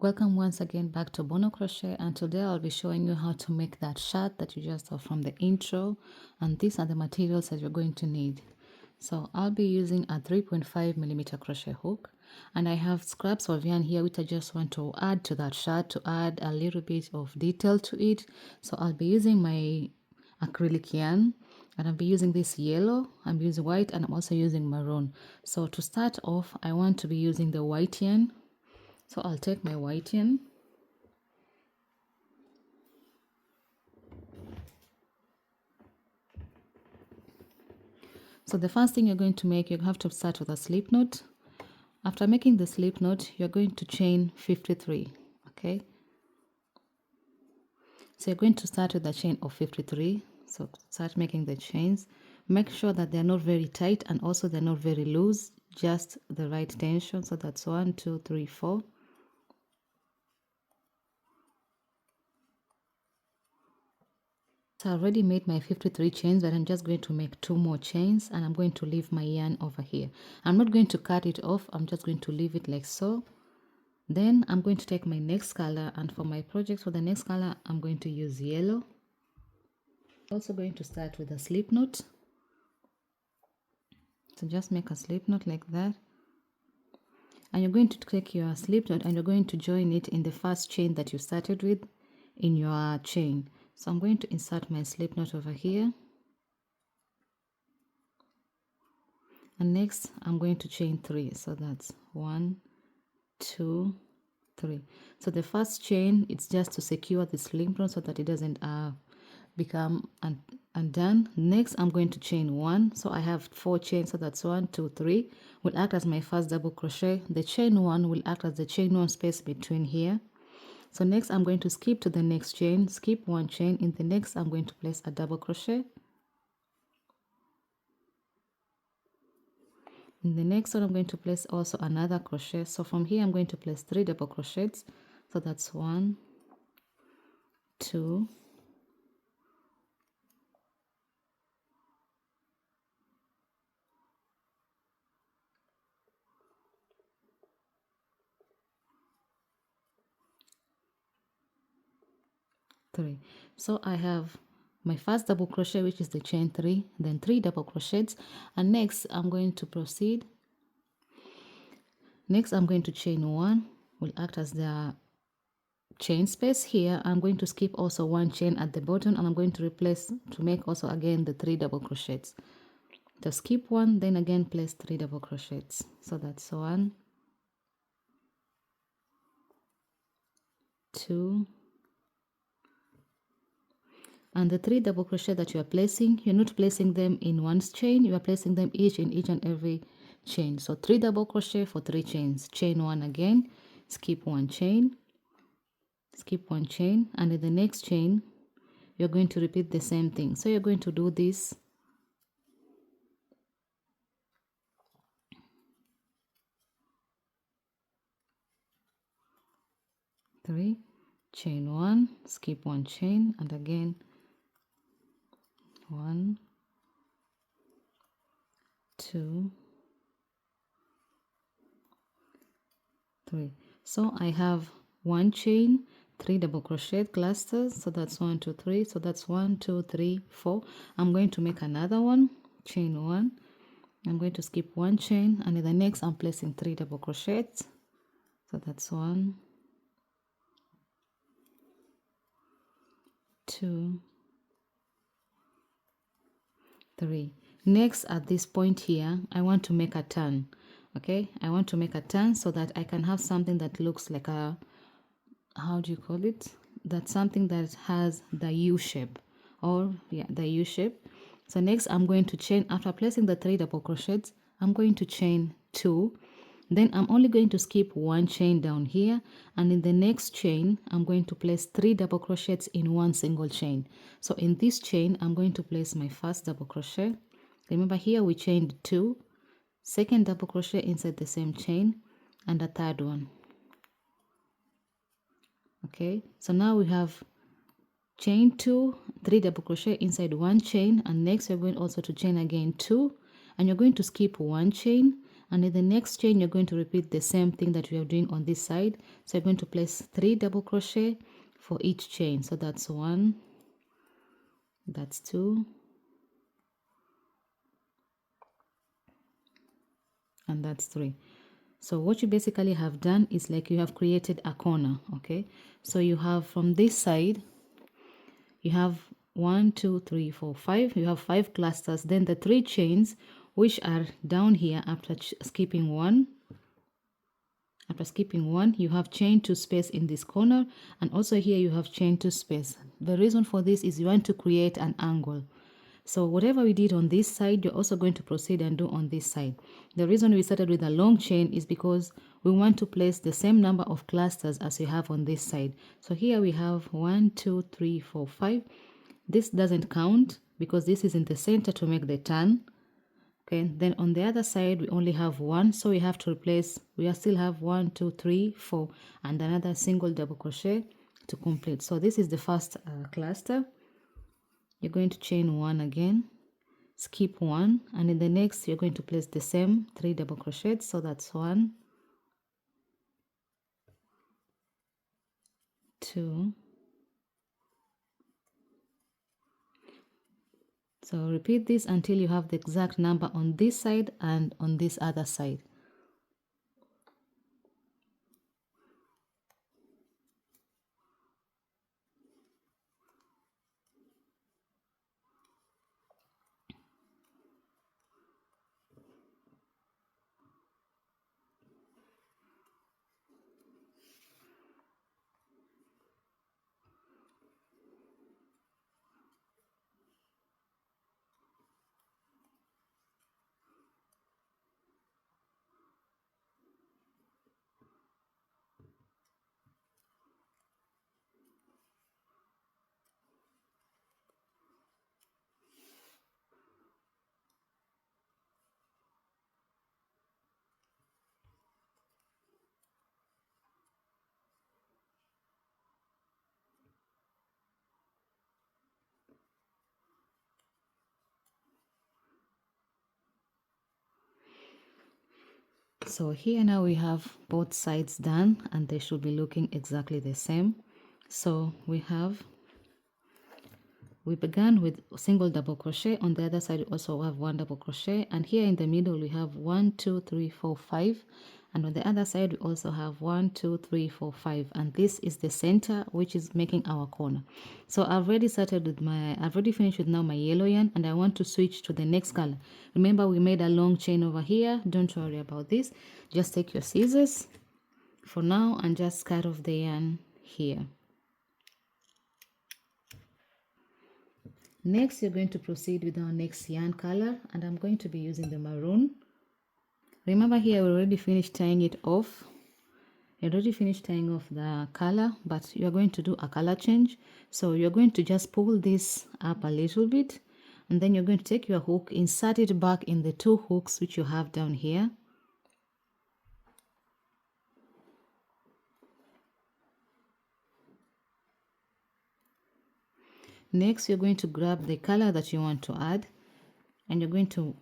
Welcome once again back to Bono Crochet, and today I'll be showing you how to make that shirt that you just saw from the intro, and these are the materials that you're going to need. So I'll be using a 3.5mm crochet hook, and I have scraps of yarn here which I just want to add to that shirt to add a little bit of detail to it. So I'll be using my acrylic yarn, and I'll be using this yellow, I'm using white, and I'm also using maroon. So to start off, I want to be using the white yarn. So I'll take my white yarn, so the first thing you're going to make, you have to start with a slip knot. After making the slip knot, you're going to chain 53, okay? So you're going to start with a chain of 53. So start making the chains. Make sure that they're not very tight and also they're not very loose, just the right tension. So that's 1, 2, 3, 4. So I already made my 53 chains, but I'm just going to make 2 more chains, and I'm going to leave my yarn over here. I'm not going to cut it off, I'm just going to leave it like so. Then I'm going to take my next color, and for my project for the next color I'm going to use yellow. Also going to start with a slip knot. So just make a slip knot like that, and you're going to take your slip knot and you're going to join it in the first chain that you started with in your chain. So I'm going to insert my slip knot over here, and next I'm going to chain 3. So that's 1, 2, 3. So the first chain, it's just to secure the slip knot so that it doesn't become undone. Next I'm going to chain 1. So I have 4 chains, so that's 1, 2, 3 will act as my first double crochet. The chain 1 will act as the chain 1 space between here. So next I'm going to skip to the next chain, skip 1 chain. In the next I'm going to place a double crochet. In the next one I'm going to place also another crochet. So from here I'm going to place 3 double crochets. So that's 1, 2, 3. So I have my first double crochet, which is the chain 3, then 3 double crochets, and next I'm going to proceed. Next I'm going to chain 1, will act as the chain space here. I'm going to skip also 1 chain at the bottom, and I'm going to replace to make also again the 3 double crochets. Just skip 1, then again place 3 double crochets. So that's 1, 2, and the 3 double crochet that you are placing, you're not placing them in one chain, you are placing them each in each and every chain. So 3 double crochet for 3 chains, chain 1 again, skip 1 chain, skip 1 chain, and in the next chain you're going to repeat the same thing. So you're going to do this 3, chain 1, skip 1 chain, and again 1, 2, 3. So I have 1 chain, 3 double crochet clusters. So that's 1, 2, 3. So that's 1, 2, 3, 4. I'm going to make another one, chain 1. I'm going to skip 1 chain, and in the next I'm placing 3 double crochets. So that's 1, 2, 3. Next, at this point here, I want to make a turn. Okay, I want to make a turn so that I can have something that looks like a, how do you call it? That's something that has the U shape, or yeah, the U shape. So next I'm going to chain, after placing the 3 double crochets, I'm going to chain 2. Then I'm only going to skip 1 chain down here, and in the next chain I'm going to place 3 double crochets in 1 single chain. So in this chain I'm going to place my first double crochet. Remember here we chained 2, second double crochet inside the same chain, and a third one. Okay, so now we have chain 2, 3 double crochet inside 1 chain, and next you're going also to chain again 2, and you're going to skip 1 chain, And in the next chain you're going to repeat the same thing that we are doing on this side. So you're going to place 3 double crochet for each chain. So that's 1, that's 2, and that's 3. So what you basically have done is like you have created a corner. Okay, so you have from this side you have 1, 2, 3, 4, 5. You have 5 clusters, then the 3 chains which are down here after skipping one. After skipping one, you have chain 2 space in this corner, and also here you have chain 2 space. The reason for this is you want to create an angle. So whatever we did on this side, you're also going to proceed and do on this side. The reason we started with a long chain is because we want to place the same number of clusters as we have on this side. So here we have 1, 2, 3, 4, 5. This doesn't count because this is in the center to make the turn. Okay, then on the other side we only have 1, so we have to replace. We still have 1, 2, 3, 4, and another single double crochet to complete. So this is the first cluster. You're going to chain 1 again, skip 1, and in the next you're going to place the same 3 double crochets. So that's 1, 2. So repeat this until you have the exact number on this side and on this other side. So here now we have both sides done, and they should be looking exactly the same. So we began with single double crochet. On the other side we also have 1 double crochet, and here in the middle we have 1, 2, 3, 4, 5, and on the other side we also have 1, 2, 3, 4, 5, and this is the center which is making our corner. So I've already finished with now my yellow yarn, and I want to switch to the next color. Remember we made a long chain over here. Don't worry about this. Just take your scissors for now and just cut off the yarn here. Next, you're going to proceed with our next yarn color, and I'm going to be using the maroon. Remember here we already finished tying it off. You already finished tying off the color, but you're going to do a color change. So you're going to just pull this up a little bit, and then you're going to take your hook, insert it back in the 2 hooks which you have down here. Next, you're going to grab the color that you want to add, and you're going to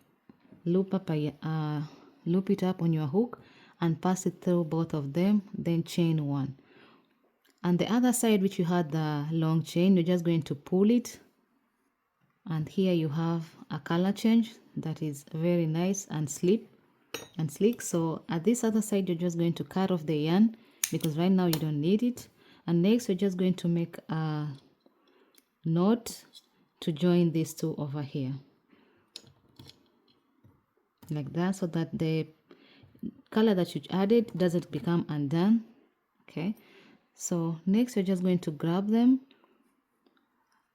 loop it up on your hook and pass it through both of them, then chain 1. And the other side which you had the long chain, you're just going to pull it, and here you have a color change that is very nice and sleek. So at this other side you're just going to cut off the yarn because right now you don't need it. And next you're just going to make a knot to join these 2 over here like that, so that the color that you added doesn't become undone. Okay, so next you're just going to grab them.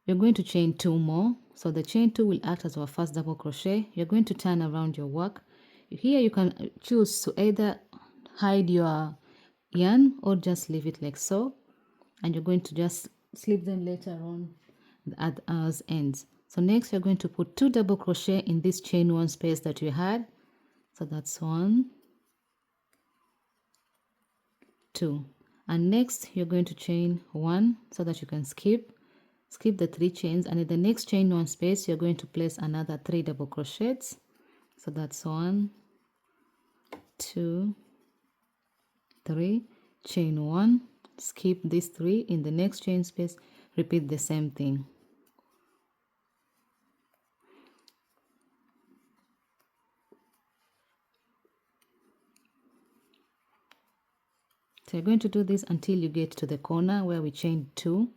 You're going to chain 2 more, so the chain 2 will act as our first double crochet. You're going to turn around your work. Here you can choose to either hide your yarn or just leave it like so, and you're going to just slip them later on at ours ends. So next you're going to put 2 double crochet in this chain 1 space that you had. So that's 1, 2, and next you're going to chain 1 so that you can skip the 3 chains, and in the next chain 1 space you're going to place another 3 double crochets. So that's 1, 2, 3, chain 1, skip this 3, in the next chain space repeat the same thing. So you're going to do this until you get to the corner where we chained 2.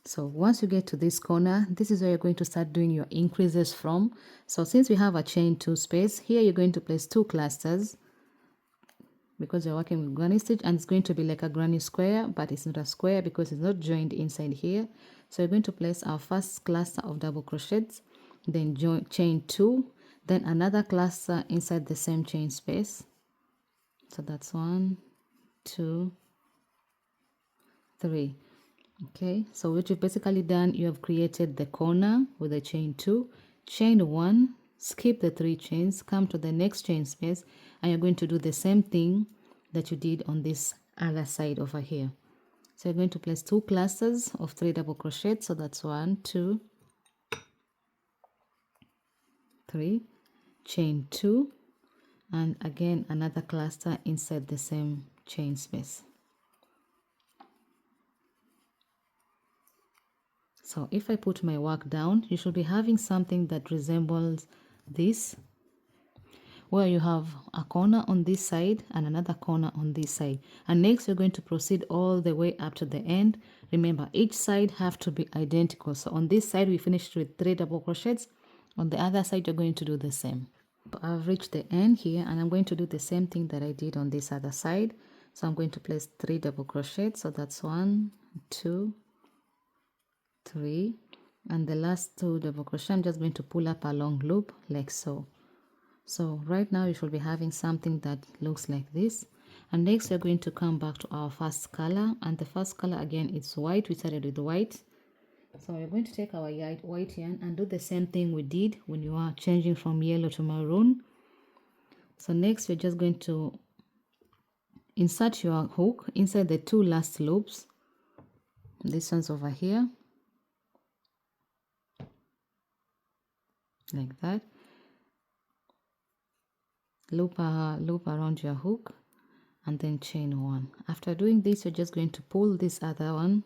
So once you get to this corner, this is where you're going to start doing your increases from. So since we have a chain 2 space, here you're going to place 2 clusters because you're working with granny stitch, and it's going to be like a granny square, but it's not a square because it's not joined inside here. So you're going to place our first cluster of double crochets, then chain 2, then another cluster inside the same chain space. So that's 1, 2, 3. Okay, so what you've basically done, you have created the corner with the chain 2, chain 1, skip the 3 chains, come to the next chain space, and you're going to do the same thing that you did on this other side over here. So you're going to place 2 clusters of 3 double crochets. So that's 1, 2, 3, chain 2, and again another cluster inside the same chain space. So if I put my work down, you should be having something that resembles this, where you have a corner on this side and another corner on this side. And next you're going to proceed all the way up to the end. Remember, each side have to be identical. So on this side we finished with 3 double crochets. On the other side you're going to do the same. I've reached the end here, and I'm going to do the same thing that I did on this other side. So I'm going to place 3 double crochets. So that's 1, 2, 3, and the last 2 double crochet I'm just going to pull up a long loop like so. So right now you should be having something that looks like this. And next we're going to come back to our first color, and the first color again is white. We started with white, so we're going to take our white yarn and do the same thing we did when you are changing from yellow to maroon. So next we're just going to insert your hook inside the 2 last loops, this one's over here, like that. Loop around your hook and then chain 1. After doing this, you're just going to pull this other one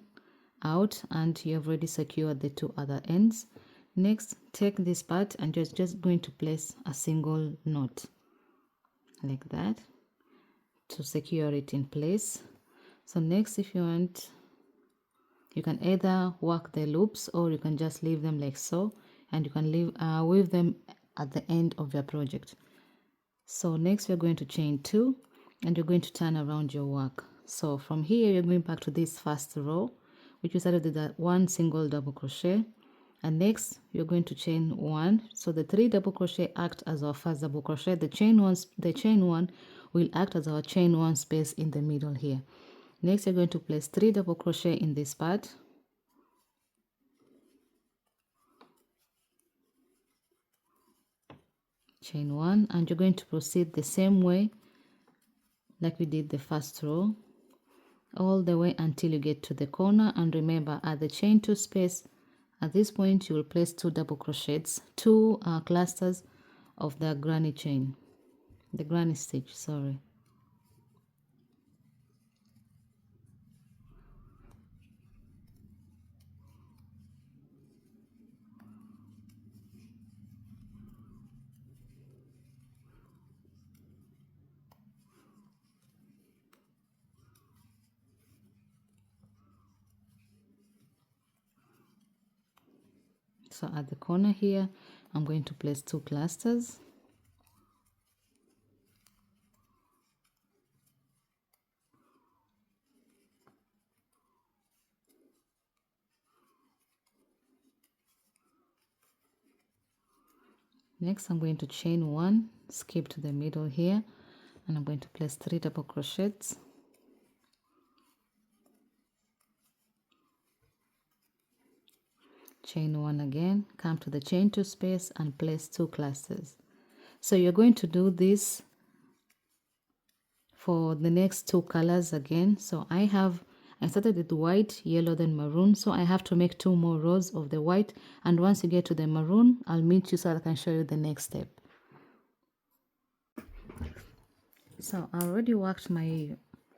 out, and you have already secured the 2 other ends. Next, take this part and you're just going to place a single knot like that to secure it in place. So next, if you want, you can either work the loops or you can just leave them like so, and you can weave them at the end of your project. So next we're going to chain 2, and you're going to turn around your work. So from here you're going back to this first row, which we started with that 1 single double crochet, and next you're going to chain 1. So the 3 double crochet act as our first double crochet. The chain 1 will act as our chain 1 space in the middle here. Next you're going to place 3 double crochet in this part, chain 1, and you're going to proceed the same way like we did the first row, all the way until you get to the corner. And remember, at the chain 2 space, at this point you will place 2 double crochets, 2 clusters of the granny stitch, sorry. So at the corner here, I'm going to place 2 clusters. Next, I'm going to chain 1, skip to the middle here, and I'm going to place 3 double crochets. Chain 1 again, come to the chain 2 space and place 2 clusters. So you're going to do this for the next two colors again. So I started with white, yellow, then maroon. So I have to make 2 more rows of the white, and once you get to the maroon, I'll meet you so I can show you the next step. So I already worked my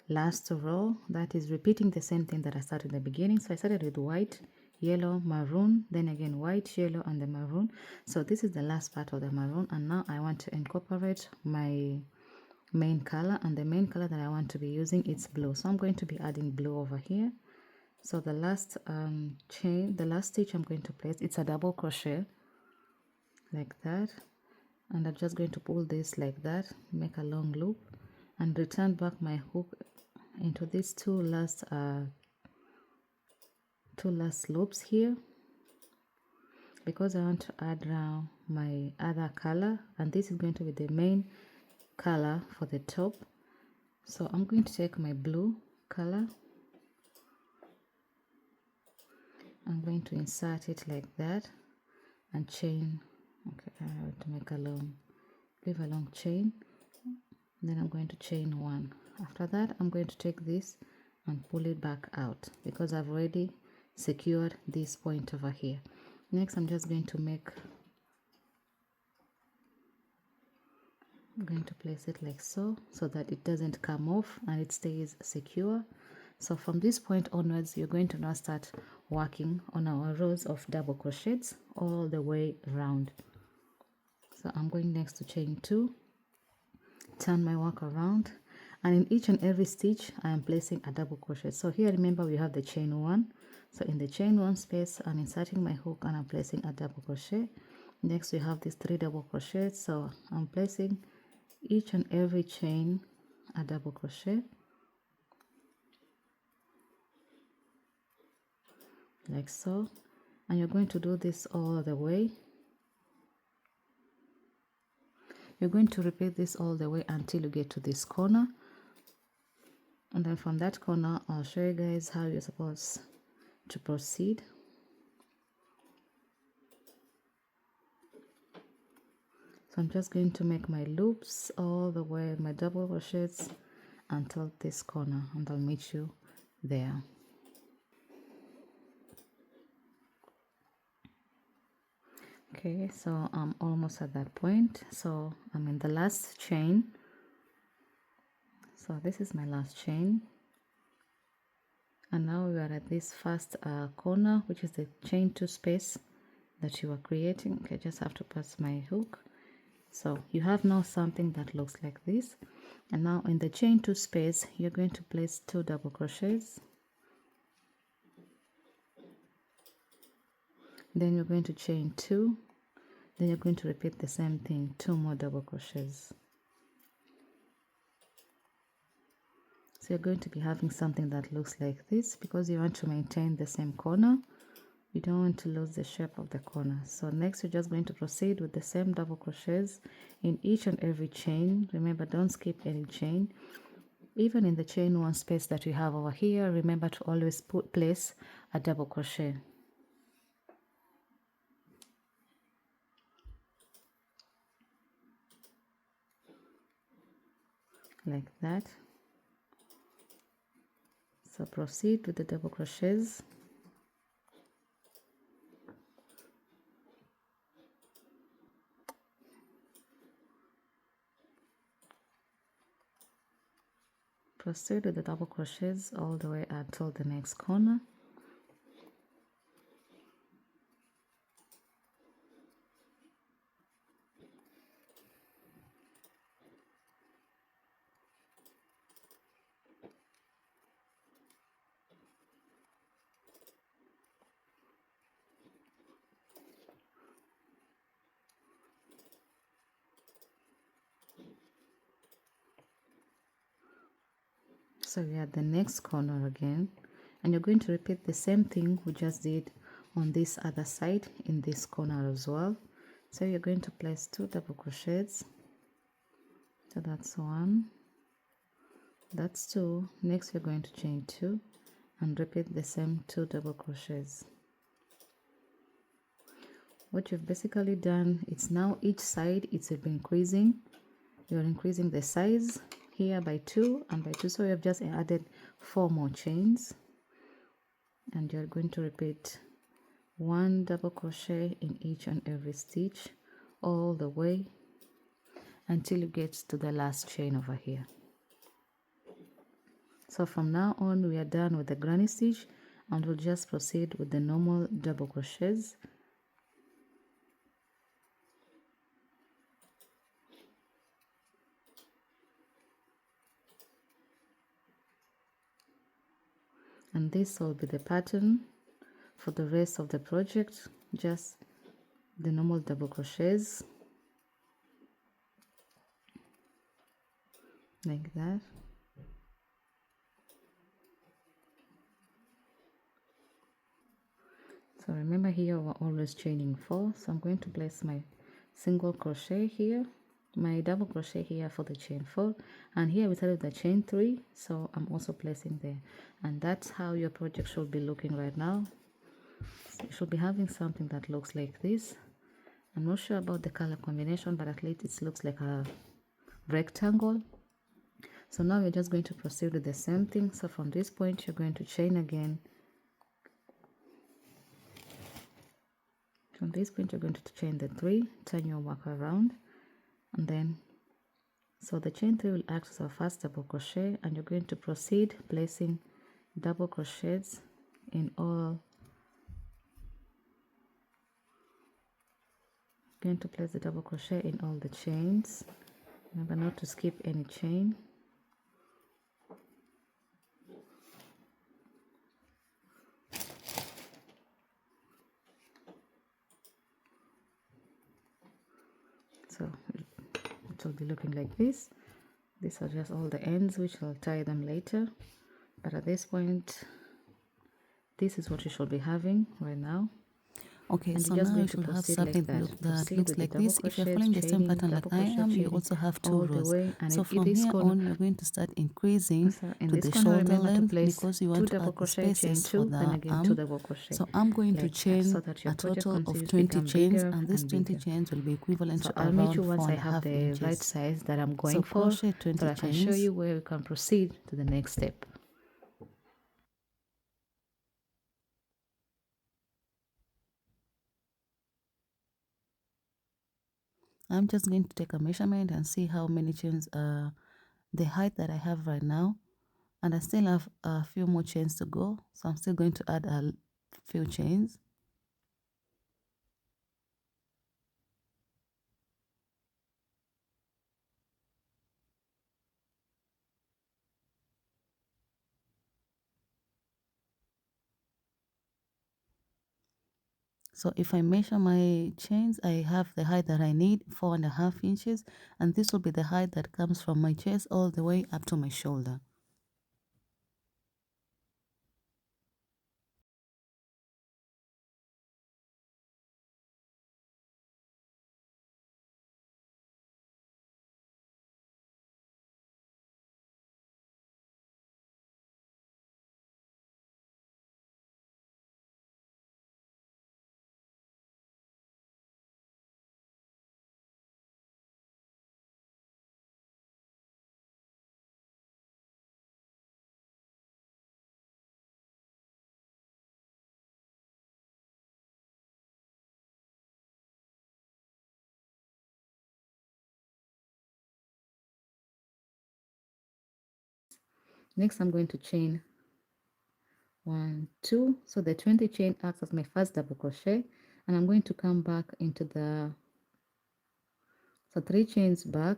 last row, that is repeating the same thing that I started in the beginning. So I started with white, yellow, maroon, then again white, yellow, and the maroon. So this is the last part of the maroon, and now I want to incorporate my main color, and the main color that I want to be using is blue. So I'm going to be adding blue over here. So the last the last stitch I'm going to place, it's a double crochet like that, and I'm just going to pull this like that, make a long loop, and return back my hook into these two last loops here, because I want to add now my other color, and this is going to be the main color for the top. So I'm going to take my blue color, I'm going to insert it like that and chain. Okay, I have to make a long, leave a long chain, then I'm going to chain 1. After that, I'm going to take this and pull it back out because I've already secured this point over here. Next, I'm just going to I'm going to place it like so that it doesn't come off and it stays secure. So from this point onwards, you're going to now start working on our rows of double crochets all the way around. So I'm going next to chain 2, turn my work around, and in each and every stitch I am placing a double crochet. So here, remember, we have the chain 1. So in the chain 1 space, I'm inserting my hook and I'm placing a double crochet. Next, we have these 3 double crochets, so I'm placing each and every chain a double crochet like so, and you're going to do this all the way. You're going to repeat this all the way until you get to this corner, and then from that corner I'll show you guys how you're supposed to proceed. So I'm just going to make my loops all the way, my double crochets until this corner, and I'll meet you there. Okay, so I'm almost at that point. So I'm in the last chain. So this is my last chain, and now we are at this first corner, which is the chain 2 space that you are creating. Okay, just have to pass my hook. So you have now something that looks like this, and now in the chain 2 space you're going to place 2 double crochets, then you're going to chain 2, then you're going to repeat the same thing, 2 more double crochets. So you're going to be having something that looks like this because you want to maintain the same corner. You don't want to lose the shape of the corner. So next, you're just going to proceed with the same double crochets in each and every chain. Remember, don't skip any chain. Even in the chain 1 space that we have over here, remember to always place a double crochet. Like that. So proceed with the double crochets. Proceed with the double crochets all the way until the next corner. So we are at the next corner again, and you're going to repeat the same thing we just did on this other side in this corner as well. So you're going to place 2 double crochets. So that's 1, that's 2. Next we're going to chain 2 and repeat the same 2 double crochets. What you've basically done, it's now each side it's been increasing. You're increasing the size here by 2 and by 2, so you have just added 4 more chains, and you're going to repeat 1 double crochet in each and every stitch all the way until you get to the last chain over here. So from now on we are done with the granny stitch, and we'll just proceed with the normal double crochets. And this will be the pattern for the rest of the project, just the normal double crochets like that. So remember, here we're always chaining 4, so I'm going to place my single crochet here, my double crochet here for the chain 4, and here we started with the chain 3, so I'm also placing there. And that's how your project should be looking right now. So you should be having something that looks like this. I'm not sure about the color combination, but at least it looks like a rectangle. So now we're just going to proceed with the same thing. So from this point you're going to chain again. From this point you're going to chain the 3, turn your work around, and then so the chain 3 will act as our first double crochet, and you're going to proceed placing double crochets in all. Going to place the double crochet in all the chains. Remember not to skip any chain. So it will be looking like this. These are just all the ends, which I'll tie them later, but at this point this is what you should be having right now. Okay, And so you're just now going you to should have proceed something like that. that Proceed looks with the like double this. If you're crochets, following the same chaining, pattern like double I crochet, am, you chaining also have 2 all the rows. way. And So in from this here corner, on, you're going to start increasing so in to this the corner, shoulder remember to length place because you 2 want to double add the crochet, chain spaces for 2, then the again 2 arm. double crochet, So I'm going to like that, so chain that your a project total of continues to 20 become chains, bigger and these and 20 bigger. chains will be equivalent So to I'll meet you around once four I and a have half the right inches. size that I'm So going for, crochet so 20 I can show chains. you where we can proceed to the next step. I'm just going to take a measurement and see how many chains the height that I have right now, and I still have a few more chains to go, so I'm still going to add a few chains. So if I measure my chains, I have the height that I need, 4.5 inches, and this will be the height that comes from my chest all the way up to my shoulder. Next I'm going to chain 1, 2, so the 20 chain acts as my first double crochet, and I'm going to come back into the, so 3 chains back,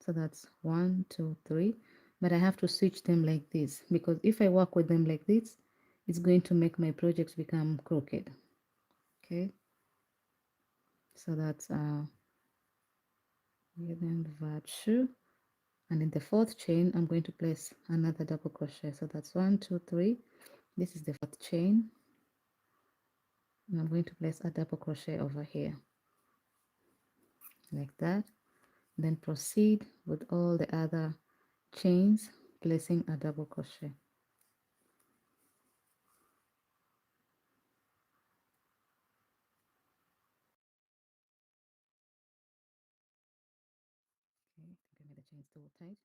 so that's 1, 2, 3, but I have to switch them like this, because if I work with them like this, it's going to make my projects become crooked. Okay, so that's then virtue, and in the 4th chain I'm going to place another double crochet, so that's 1, 2, 3. This is the 4th chain, and I'm going to place a double crochet over here like that, then proceed with all the other chains placing a double crochet. Okay, I think I made the chains too tight.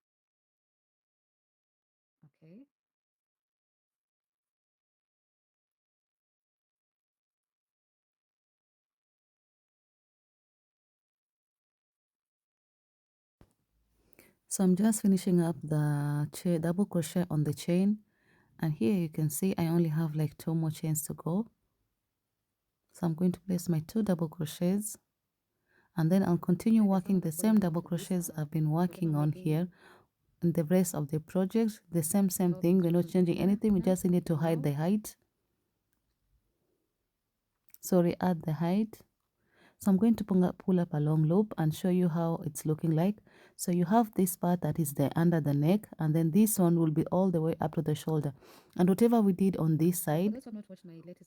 Okay. So I'm just finishing up the double crochet on the chain, and here you can see I only have like 2 more chains to go. So I'm going to place my 2 double crochets, and then I'll continue working the same double crochets I've been working on here in the rest of the project. The same thing, we're not changing anything, we just need to hide the height. Sorry, add the height. So I'm going to pull up a long loop and show you how it's looking like. So you have this part that is the under the neck, and then this one will be all the way up to the shoulder. And whatever we did on this side,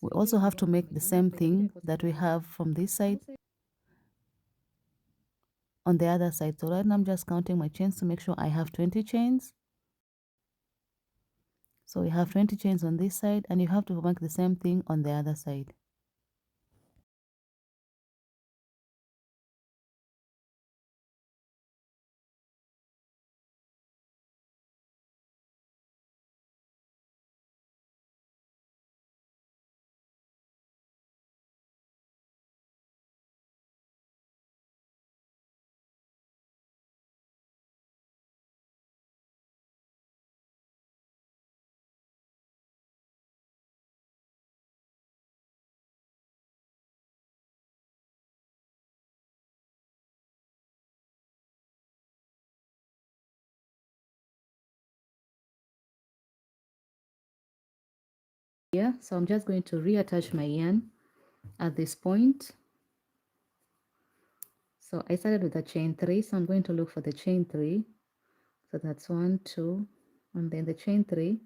we also have to make the same thing that we have from this side on the other side. So right now I'm just counting my chains to make sure I have 20 chains. So we have 20 chains on this side, and you have to make the same thing on the other side. Yeah, so I'm just going to reattach my yarn at this point. So I started with the chain 3, so I'm going to look for the chain 3. So that's 1, 2, and then the chain 3.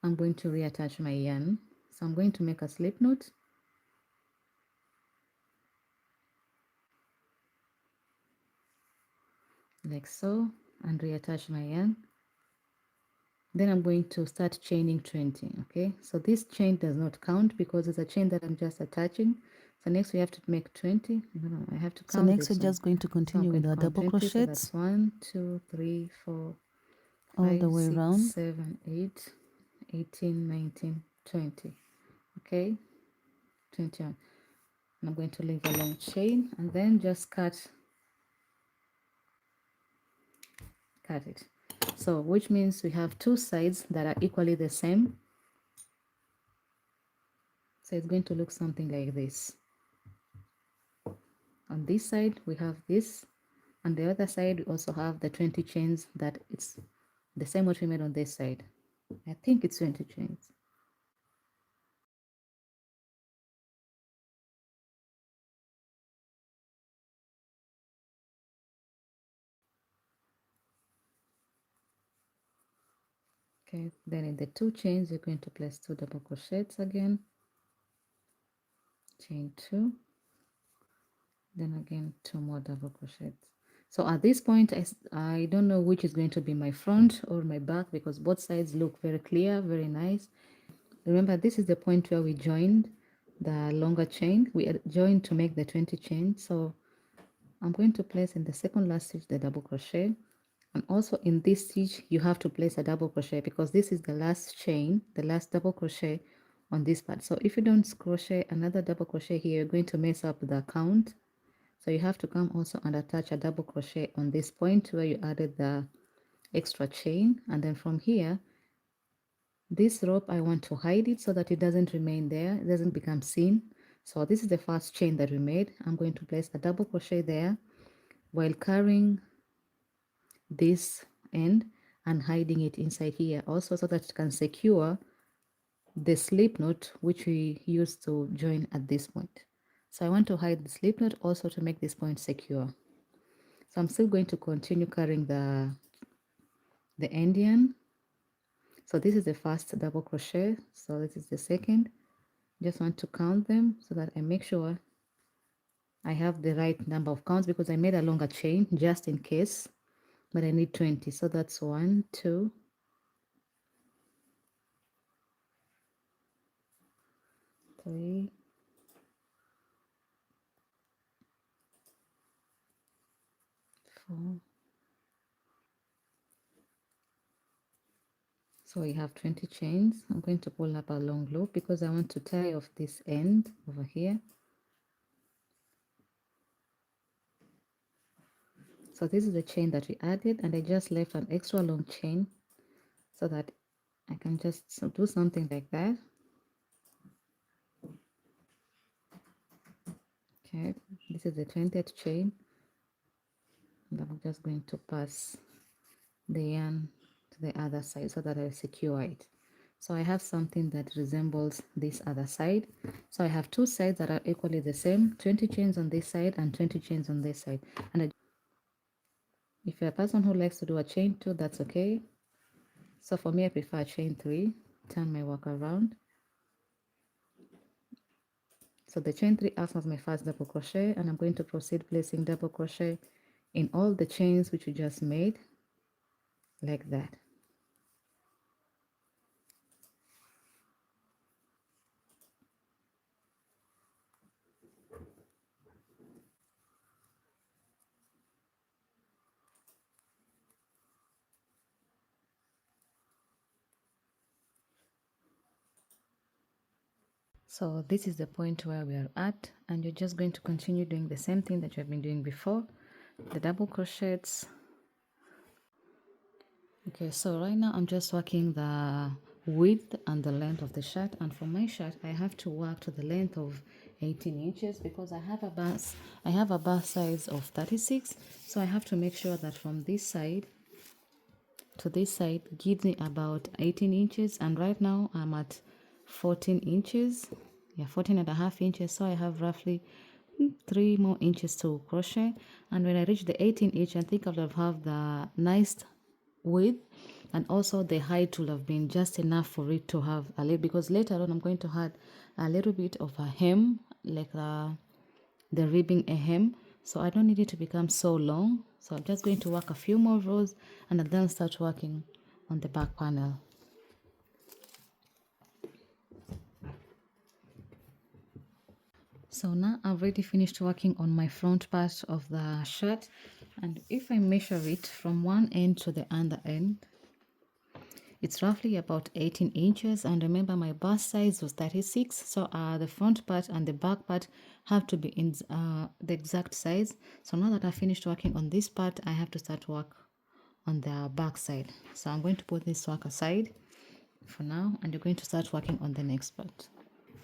I'm going to reattach my yarn. So I'm going to make a slip knot. Like so, and reattach my yarn. Then I'm going to start chaining 20. Okay, so this chain does not count because it's a chain that I'm just attaching. So next we have to make 20. No, I have to count. So next this we're one. just going to continue with our double 20, crochets. so that's 1, 2, 3, 4, all 5, the way 6, around. 7, 8, 18, 19, 20. Okay, 21. And I'm going to leave a long chain and then just cut it. So which means we have 2 sides that are equally the same. So it's going to look something like this. On this side we have this, on the other side we also have the 20 chains that it's the same what we made on this side. I think it's 20 chains. Okay, then in the 2 chains you're going to place 2 double crochets again, chain 2, then again 2 more double crochets. So at this point I don't know which is going to be my front or my back because both sides look very clear, very nice. Remember, this is the point where we joined the longer chain. We joined to make the 20 chain. So I'm going to place in the second last stitch the double crochet, and also in this stitch you have to place a double crochet because this is the last chain, the last double crochet on this part. So if you don't crochet another double crochet here, you're going to mess up the count. So you have to come also and attach a double crochet on this point where you added the extra chain, and then from here this rope I want to hide it so that it doesn't remain there, it doesn't become seen. So this is the first chain that we made. I'm going to place a double crochet there while carrying this end and hiding it inside here also so that it can secure the slip knot which we used to join at this point. So I want to hide the slip knot also to make this point secure. So I'm still going to continue carrying the end yarn. So this is the first double crochet, so this is the second. Just want to count them so that I make sure I have the right number of counts because I made a longer chain just in case, but I need 20. So that's 1, 2, 3, 4, So we have 20 chains. I'm going to pull up a long loop because I want to tie off this end over here. So this is the chain that we added, and I just left an extra long chain so that I can just do something like that. Okay, this is the 20th chain, and I'm just going to pass the yarn to the other side so that I secure it. So I have something that resembles this other side. So I have two sides that are equally the same, 20 chains on this side and 20 chains on this side. And if you're a person who likes to do a chain 2, that's okay. So for me, I prefer chain 3. Turn my work around. So the chain 3 acts as my first double crochet, and I'm going to proceed placing double crochet in all the chains which we just made, like that. So this is the point where we are at, and you're just going to continue doing the same thing that you have been doing before, the double crochets. Okay, so right now I'm just working the width and the length of the shirt, and for my shirt I have to work to the length of 18 inches because I have a bust size of 36, so I have to make sure that from this side to this side gives me about 18 inches, and right now I'm at 14 inches, yeah, 14 and a half inches, so I have roughly 3 more inches to crochet. And when I reach the 18 inch, I think I'll have the nice width, and also the height will have been just enough for it to have a little, because later on I'm going to add a little bit of a hem, like the ribbing a hem, so I don't need it to become so long. So I'm just going to work a few more rows and then start working on the back panel. So now I've already finished working on my front part of the shirt, and if I measure it from one end to the other end, it's roughly about 18 inches, and remember my bust size was 36, so the front part and the back part have to be in the exact size. So now that I finished working on this part, I have to start work on the back side. So I'm going to put this work aside for now, and you're going to start working on the next part.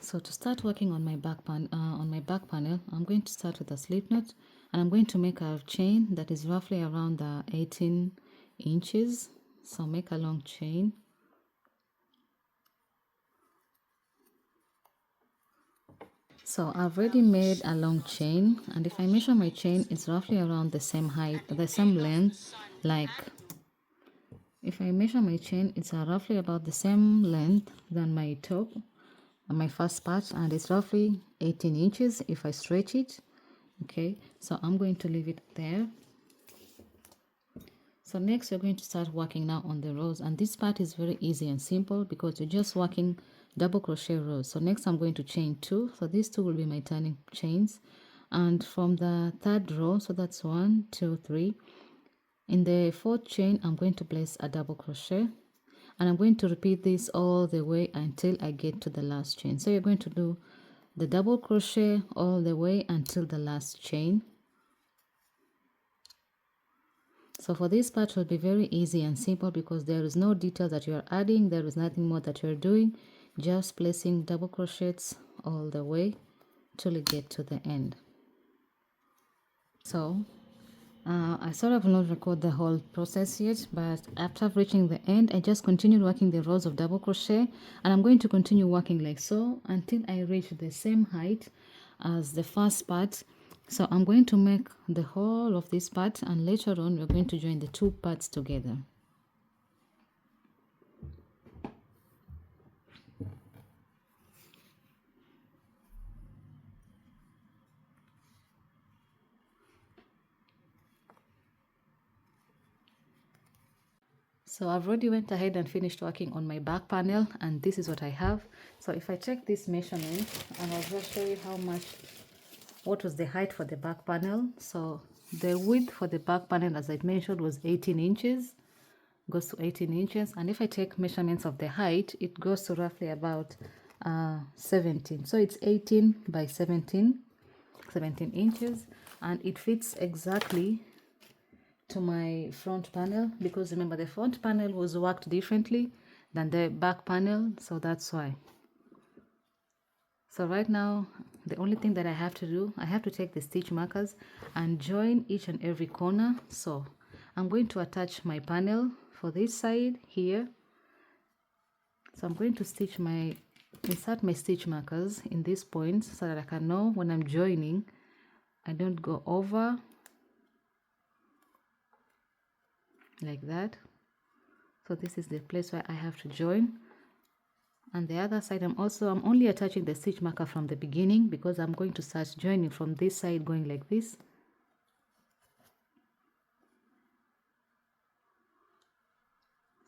So to start working on my back panel, I'm going to start with a slip knot, and I'm going to make a chain that is roughly around the 18 inches. So make a long chain. So I've already made a long chain, and if I measure my chain, it's roughly around the same height, the same length. Like if I measure my chain, it's roughly about the same length than my top, my first part, and it's roughly 18 inches if I stretch it. Okay, so I'm going to leave it there. So next we're going to start working now on the rows, and this part is very easy and simple because you're just working double crochet rows. So next I'm going to chain 2, so these 2 will be my turning chains, and from the third row, so that's 1 2 3, in the fourth chain I'm going to place a double crochet, and I'm going to repeat this all the way until I get to the last chain. So you're going to do the double crochet all the way until the last chain. So for this part will be very easy and simple because there is no detail that you are adding, there is nothing more that you're doing, just placing double crochets all the way till you get to the end. So I sort of not record the whole process yet, but after reaching the end, I just continued working the rows of double crochet, and I'm going to continue working like so until I reach the same height as the first part. So I'm going to make the whole of this part, and later on we're going to join the 2 parts together. So I've already went ahead and finished working on my back panel, and this is what I have. So if I check this measurement, and I'll just show you what was the height for the back panel. So the width for the back panel, as I mentioned, was 18 inches. goes to 18 inches, and if I take measurements of the height, it goes to roughly about 17. So it's 18 by 17 inches, and it fits exactly to my front panel, because remember the front panel was worked differently than the back panel, so that's why. So right now the only thing that I have to do, I have to take the stitch markers and join each and every corner. So I'm going to attach my panel for this side here. So I'm going to insert my stitch markers in this point so that I can know when I'm joining I don't go over like that. So this is the place where I have to join. And the other side, I'm only attaching the stitch marker from the beginning, because I'm going to start joining from this side going like this.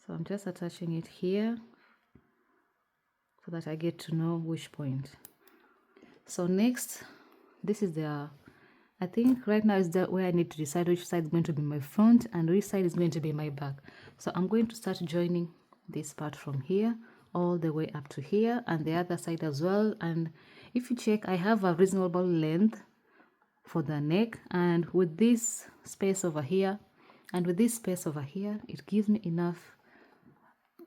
So I'm just attaching it here so that I get to know which point. So next, this is I think right now is where I need to decide which side is going to be my front and which side is going to be my back. So I'm going to start joining this part from here all the way up to here, and the other side as well. And if you check, I have a reasonable length for the neck, and with this space over here and with this space over here, it gives me enough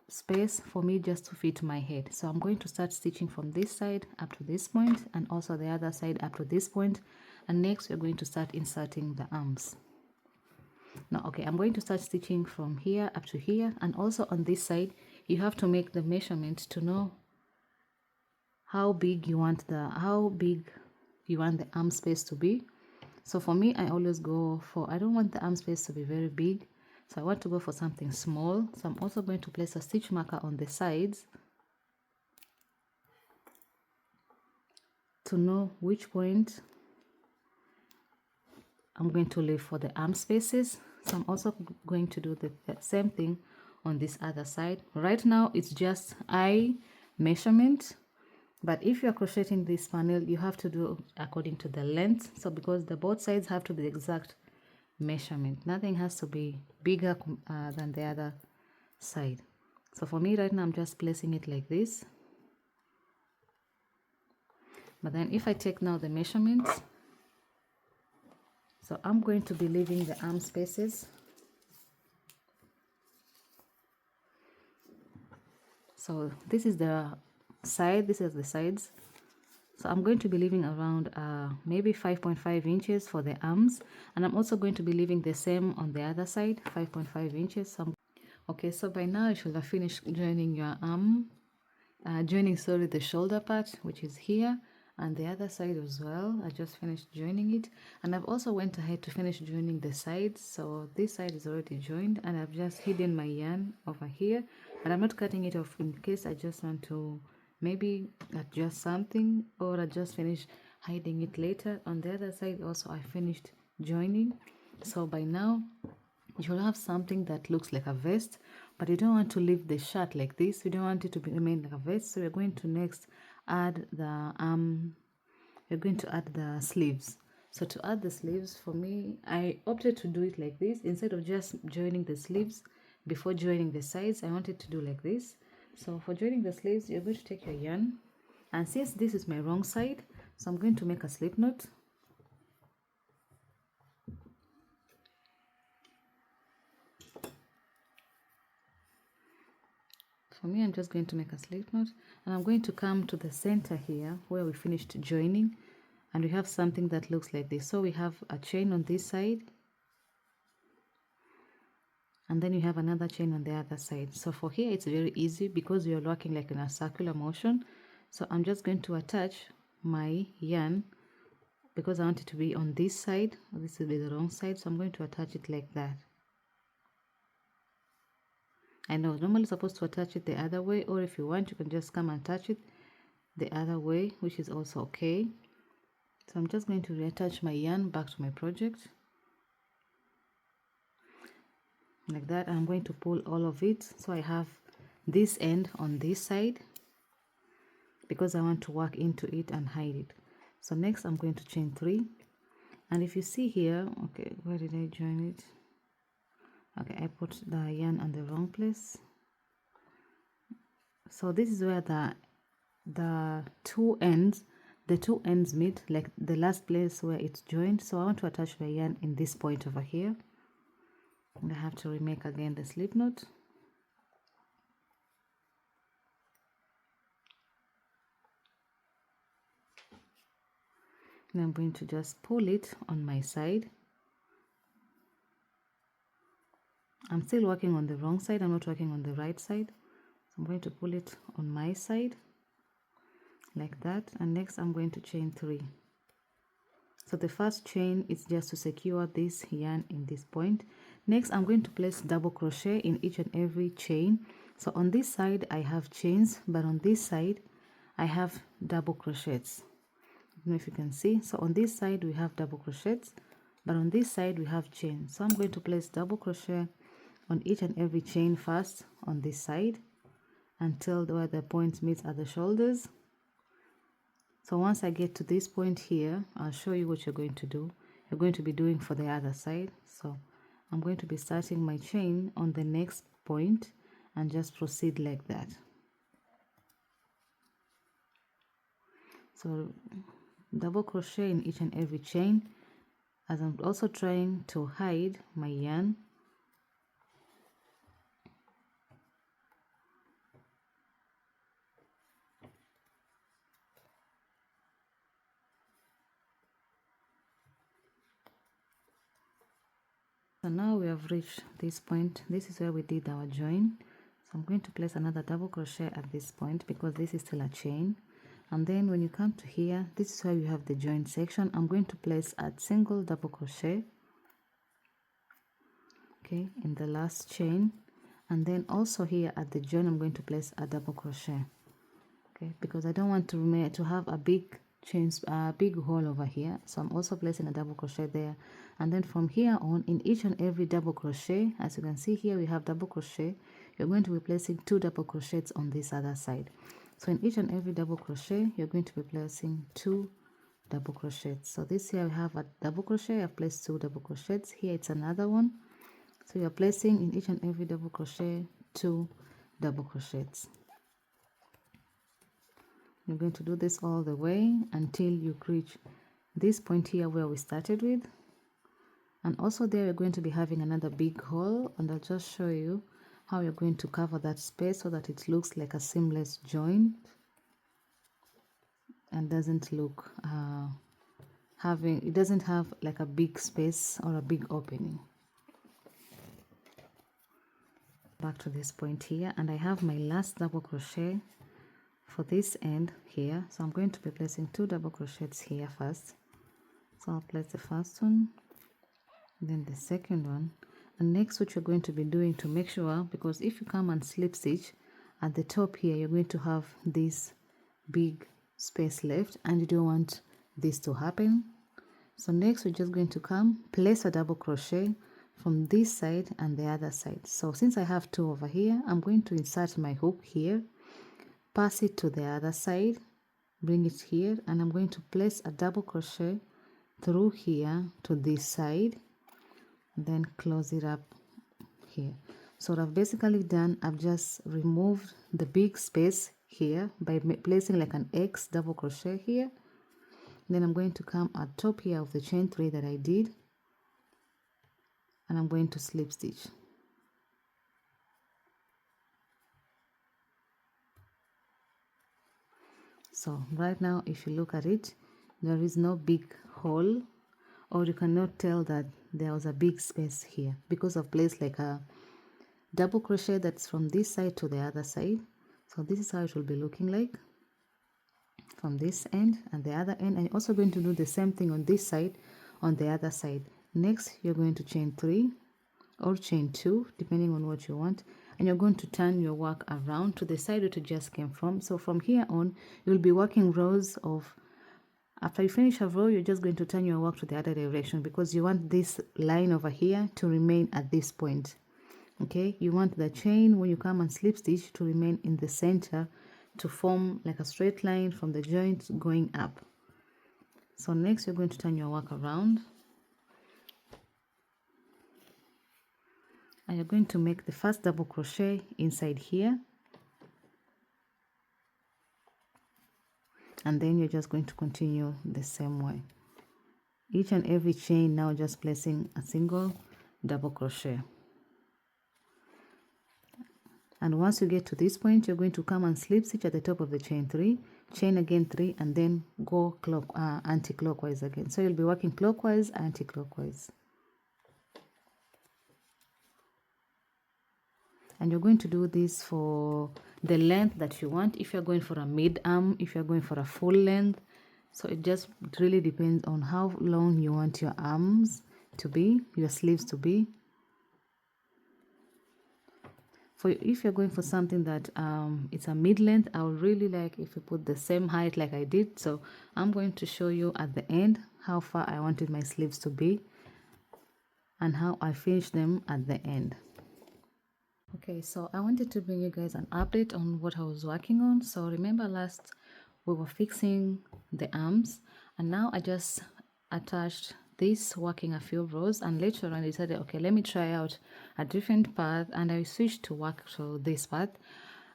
space for me just to fit my head. So I'm going to start stitching from this side up to this point, and also the other side up to this point, and next we're going to start inserting the arms. Now, okay, I'm going to start stitching from here up to here, and also on this side you have to make the measurement to know how big you want the arm space to be. So for me, I always go for, I don't want the arm space to be very big, so I want to go for something small. So I'm also going to place a stitch marker on the sides to know which point I'm going to leave for the arm spaces. So I'm also going to do the same thing on this other side. Right now it's just eye measurement, but if you're crocheting this panel, you have to do according to the length. So because both sides have to be the exact measurement, nothing has to be bigger than the other side. So for me right now, I'm just placing it like this. But then if I take now the measurements, so I'm going to be leaving the arm spaces. So this is the side, this is the sides. So I'm going to be leaving around maybe 5.5 inches for the arms, and I'm also going to be leaving the same on the other side, 5.5 inches. Okay, so by now you should have finished joining your arm, the shoulder part, which is here, and the other side as well. I just finished joining it, and I've also went ahead to finish joining the sides. So this side is already joined, and I've just hidden my yarn over here, and I'm not cutting it off in case I just want to maybe adjust something, or I just finish hiding it later. On the other side also I finished joining. So by now you'll have something that looks like a vest, but you don't want to leave the shirt like this. You don't want it to remain like a vest. So we're going to next add we're going to add the sleeves. So to add the sleeves, for me, I opted to do it like this. Instead of just joining the sleeves before joining the sides, I wanted to do like this. So for joining the sleeves, you're going to take your yarn, and since this is my wrong side, so I'm going to make a slip knot. For me, I'm just going to make a slip knot, and I'm going to come to the center here where we finished joining, and we have something that looks like this. So we have a chain on this side, and then you have another chain on the other side. So for here it's very easy because we are working like in a circular motion. So I'm just going to attach my yarn because I want it to be on this side. This will be the wrong side, so I'm going to attach it like that. I know normally supposed to attach it the other way, or if you want you can just come and attach it the other way, which is also okay. So I'm just going to reattach my yarn back to my project like that. I'm going to pull all of it, so I have this end on this side because I want to work into it and hide it. So next I'm going to chain 3, and if you see here, okay, where did I join it? Okay, I put the yarn on the wrong place. So this is where the two ends meet, like the last place where it's joined. So I want to attach the yarn in this point over here, and I have to remake again the slip knot. And I'm going to just pull it on my side. I'm still working on the wrong side, I'm not working on the right side. So I'm going to pull it on my side like that, and next I'm going to chain 3. So the first chain is just to secure this yarn in this point. Next I'm going to place double crochet in each and every chain. So on this side I have chains, but on this side I have double crochets. I don't know if you can see. So on this side we have double crochets, but on this side we have chains. So I'm going to place double crochet on each and every chain first on this side until where the point meets at the shoulders. So once I get to this point here, I'll show you what you're going to do. You're going to be doing for the other side. So I'm going to be starting my chain on the next point and just proceed like that. So double crochet in each and every chain, as I'm also trying to hide my yarn. So now we have reached this point. This is where we did our join. So I'm going to place another double crochet at this point because this is still a chain. And then when you come to here, this is where you have the join section. I'm going to place a single double crochet, okay, in the last chain. And then also here at the join, I'm going to place a double crochet, okay, because I don't want to have a big big hole over here. So I'm also placing a double crochet there, and then from here on, in each and every double crochet, as you can see here we have double crochet, you're going to be placing 2 double crochets on this other side. So in each and every double crochet you're going to be placing 2 double crochets. So this here we have a double crochet, I've placed 2 double crochets. Here it's another one. So you're placing in each and every double crochet 2 double crochets. You're going to do this all the way until you reach this point here where we started with. And also there we're going to be having another big hole, and I'll just show you how you're going to cover that space so that it looks like a seamless joint and doesn't look it doesn't have like a big space or a big opening. Back to this point here, and I have my last double crochet for this end here. So I'm going to be placing 2 double crochets here first. So I'll place the first one, then the second one, and next what you're going to be doing to make sure, because if you come and slip stitch at the top here, you're going to have this big space left and you don't want this to happen. So next we're just going to come place a double crochet from this side and the other side. So since I have 2 over here, I'm going to insert my hook here, pass it to the other side, bring it here, and I'm going to place a double crochet through here to this side, then close it up here. So what I've basically done, I've just removed the big space here by placing like an X double crochet here. Then I'm going to come at top here of the chain 3 that I did, and I'm going to slip stitch. So right now if you look at it, there is no big hole, or you cannot tell that there was a big space here because I've placed like a double crochet that's from this side to the other side. So this is how it will be looking like from this end and the other end. And you're also going to do the same thing on this side, on the other side. Next you're going to chain 3 or chain 2 depending on what you want, and you're going to turn your work around to the side that you just came from. So from here on you'll be working rows of, after you finish a row, you're just going to turn your work to the other direction because you want this line over here to remain at this point. Okay, you want the chain when you come and slip stitch to remain in the center to form like a straight line from the joint going up. So next you're going to turn your work around and you're going to make the first double crochet inside here, and then you're just going to continue the same way. Each and every chain now just placing a single double crochet. And once you get to this point, you're going to come and slip stitch at the top of the chain 3, chain again 3, and then go anti-clockwise again. So you'll be working clockwise, anti-clockwise. And you're going to do this for the length that you want. If you're going for a mid arm, if you're going for a full length, so it just really depends on how long you want your arms to be, your sleeves to be. If you're going for something that it's a mid length, I would really like if you put the same height like I did. So I'm going to show you at the end how far I wanted my sleeves to be and how I finished them at the end. Okay, so I wanted to bring you guys an update on what I was working on. So remember last we were fixing the arms, and now I just attached this, working a few rows, and later on I decided, okay, let me try out a different path, and I switched to work to this path,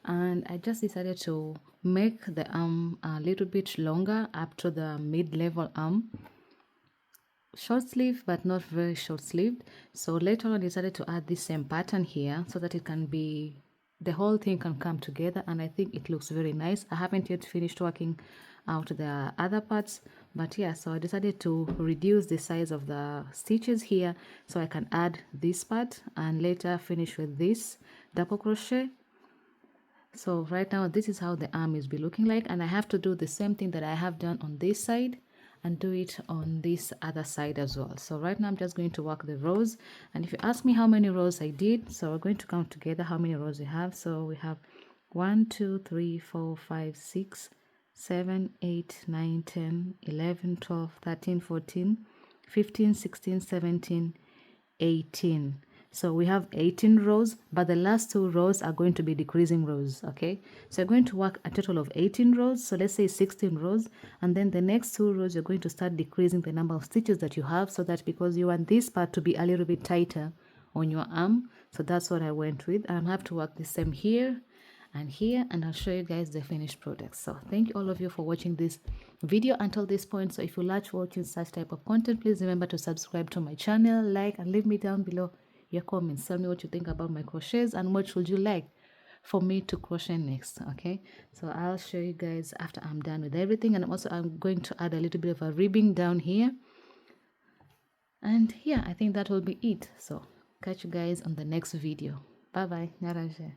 and I just decided to make the arm a little bit longer up to the mid-level arm, short sleeve but not very short sleeved. So later on I decided to add this same pattern here so that it can be, the whole thing can come together, and I think it looks very nice. I haven't yet finished working out the other parts, but yeah, so I decided to reduce the size of the stitches here so I can add this part and later finish with this double crochet. So right now this is how the arm is be looking like, and I have to do the same thing that I have done on this side and do it on this other side as well. So right now I'm just going to work the rows, and if you ask me how many rows I did, so we're going to count together how many rows we have. So we have 1 2 3 4 5 6 7 8 9 10 11 12 13 14 15 16 17 18. So we have 18 rows, but the last 2 rows are going to be decreasing rows. Okay, so you're going to work a total of 18 rows, so let's say 16 rows, and then the next 2 rows you're going to start decreasing the number of stitches that you have, so that because you want this part to be a little bit tighter on your arm, so that's what I went with. And I have to work the same here and here, and I'll show you guys the finished product. So thank you all of you for watching this video until this point. So if you like watching such type of content, please remember to subscribe to my channel, like, and leave me down below your comments. Tell me what you think about my crochets and what would you like for me to crochet next. Okay, so I'll show you guys after I'm done with everything, and I'm going to add a little bit of a ribbing down here, and yeah, I think that will be it. So catch you guys on the next video. Bye bye. Naraje.